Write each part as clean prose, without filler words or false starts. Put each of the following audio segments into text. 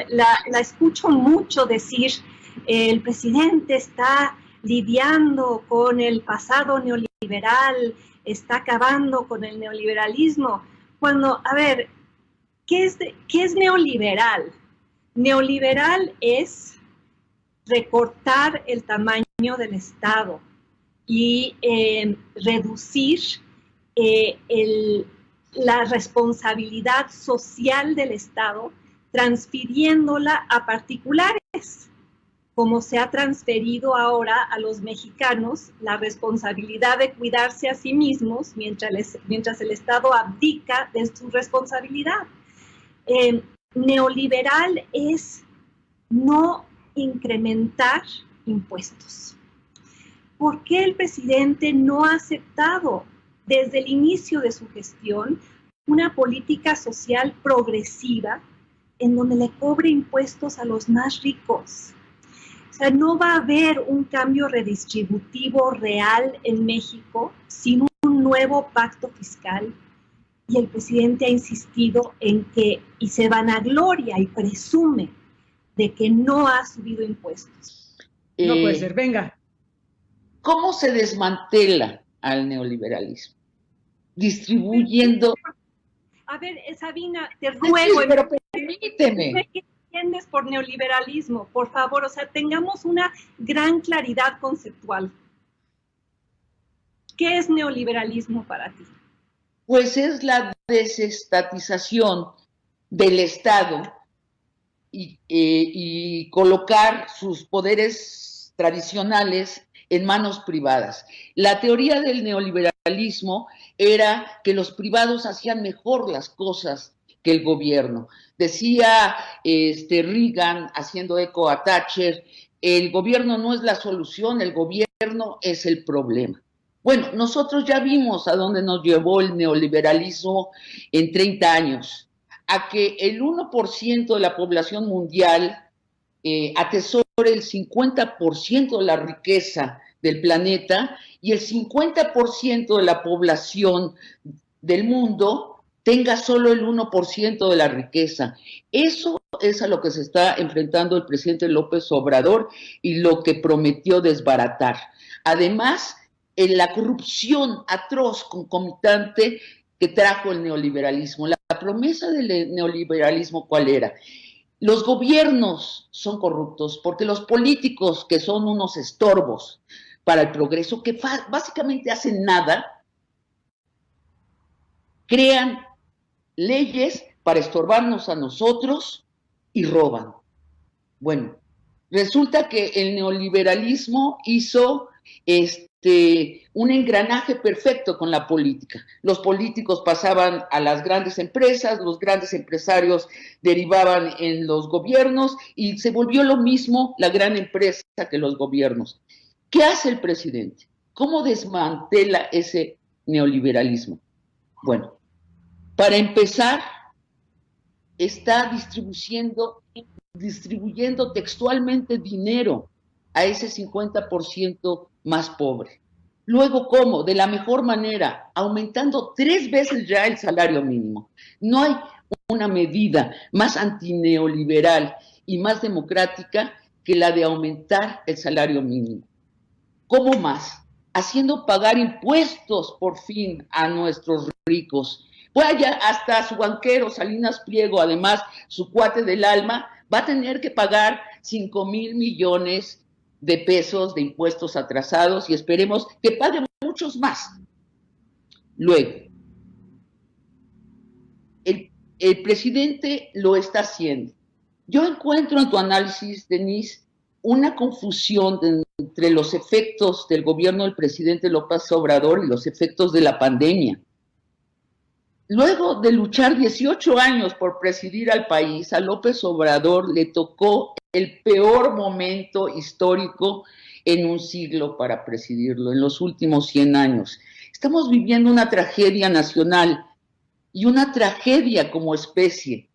la escucho mucho decir, el presidente está lidiando con el pasado neoliberal, está acabando con el neoliberalismo. Cuando, a ver, ¿qué es neoliberal? Neoliberal es recortar el tamaño del Estado y reducir la responsabilidad social del Estado, transfiriéndola a particulares, como se ha transferido ahora a los mexicanos la responsabilidad de cuidarse a sí mismos mientras el Estado abdica de su responsabilidad. Neoliberal es no incrementar impuestos. ¿Por qué el presidente no ha aceptado desde el inicio de su gestión una política social progresiva en donde le cobre impuestos a los más ricos? O sea, no va a haber un cambio redistributivo real en México sin un nuevo pacto fiscal. Y el presidente ha insistido en que, y se vanagloria y presume de que no ha subido impuestos. No puede ser, venga. ¿Cómo se desmantela al neoliberalismo? Distribuyendo... A ver, Sabina, te ruego... Sí, pero permíteme. ¿Qué entiendes por neoliberalismo? Por favor, o sea, tengamos una gran claridad conceptual. ¿Qué es neoliberalismo para ti? Pues es la desestatización del Estado y colocar sus poderes tradicionales en manos privadas. La teoría del neoliberalismo era que los privados hacían mejor las cosas que el gobierno. Decía Reagan, haciendo eco a Thatcher, el gobierno no es la solución, el gobierno es el problema. Bueno, nosotros ya vimos a dónde nos llevó el neoliberalismo en 30 años, a que el 1% de la población mundial atesore el 50% de la riqueza del planeta y el 50% de la población del mundo tenga solo el 1% de la riqueza. Eso es a lo que se está enfrentando el presidente López Obrador y lo que prometió desbaratar. Además, en la corrupción atroz concomitante que trajo el neoliberalismo. La promesa del neoliberalismo, ¿cuál era? Los gobiernos son corruptos porque los políticos, que son unos estorbos para el progreso, que básicamente hacen nada, crean leyes para estorbarnos a nosotros y roban. Bueno, resulta que el neoliberalismo hizo un engranaje perfecto con la política. Los políticos pasaban a las grandes empresas, los grandes empresarios derivaban en los gobiernos y se volvió lo mismo la gran empresa que los gobiernos. ¿Qué hace el presidente? ¿Cómo desmantela ese neoliberalismo? Bueno, para empezar, está distribuyendo textualmente dinero a ese 50% más pobre. Luego, ¿cómo? De la mejor manera, aumentando 3 veces ya el salario mínimo. No hay una medida más antineoliberal y más democrática que la de aumentar el salario mínimo. ¿Cómo más? Haciendo pagar impuestos por fin a nuestros ricos. Vaya, hasta su banquero, Salinas Pliego, además, su cuate del alma, va a tener que pagar 5,000 millones de pesos de impuestos atrasados y esperemos que paguen muchos más. Luego, el presidente lo está haciendo. Yo encuentro en tu análisis, Denise, una confusión entre los efectos del gobierno del presidente López Obrador y los efectos de la pandemia. Luego de luchar 18 años por presidir al país, a López Obrador le tocó el peor momento histórico en un siglo para presidirlo, en los últimos 100 años. Estamos viviendo una tragedia nacional y una tragedia como especie,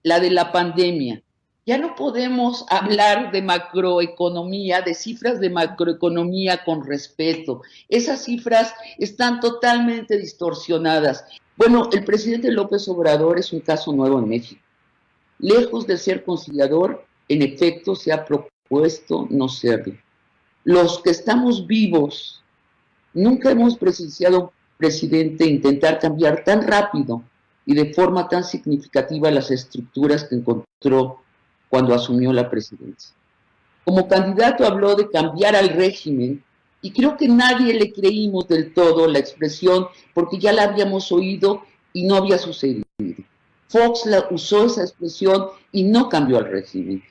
la de la pandemia. Ya no podemos hablar de macroeconomía, de cifras de macroeconomía con respeto. Esas cifras están totalmente distorsionadas. Bueno, el presidente López Obrador es un caso nuevo en México. Lejos de ser conciliador, en efecto se ha propuesto no serlo. Los que estamos vivos nunca hemos presenciado a un presidente intentar cambiar tan rápido y de forma tan significativa las estructuras que encontró cuando asumió la presidencia. Como candidato habló de cambiar al régimen y creo que nadie le creímos del todo la expresión porque ya la habíamos oído y no había sucedido. Fox usó esa expresión y no cambió al régimen.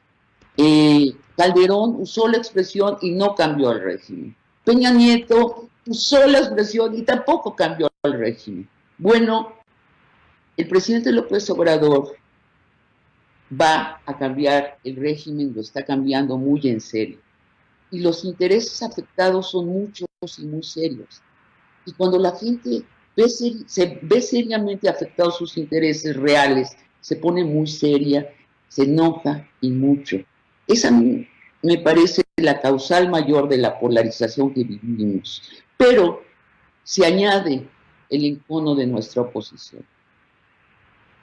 Calderón usó la expresión y no cambió al régimen. Peña Nieto usó la expresión y tampoco cambió al régimen. Bueno, el presidente López Obrador va a cambiar el régimen, lo está cambiando muy en serio. Y los afectados son muchos y muy serios. Y cuando la gente se ve seriamente afectados sus intereses reales, se pone muy seria, se enoja y mucho. Esa me parece la causal mayor de la polarización que vivimos. Pero se añade el encono de nuestra oposición.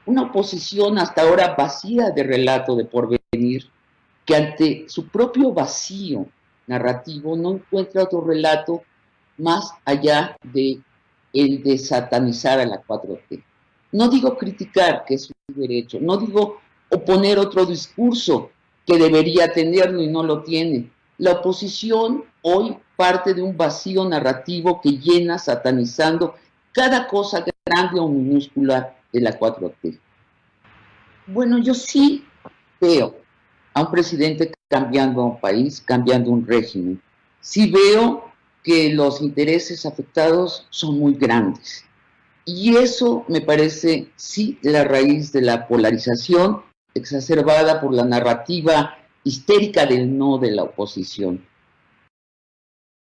Una oposición hasta ahora vacía de relato de porvenir, que ante su propio vacío narrativo no encuentra otro relato más allá de el de satanizar a la 4T. No digo criticar, que es un derecho, no digo oponer otro discurso que debería tenerlo y no lo tiene. La oposición hoy parte de un vacío narrativo que llena satanizando cada cosa grande o minúscula de la 4T. Bueno, yo sí veo a un presidente cambiando un país, cambiando un régimen. Sí veo que los intereses afectados son muy grandes. Y eso me parece, sí, la raíz de la polarización exacerbada por la narrativa histérica del no de la oposición.